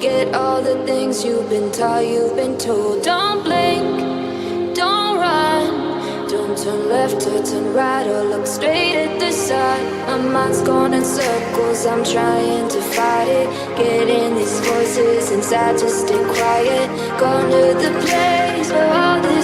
Forget all the things you've been taught, you've been told. Don't blink, don't run, don't turn left or turn right or look straight at the sun. My mind's going in circles, I'm trying to fight it. Getting these voices inside to stay quiet. Gone to the place where all this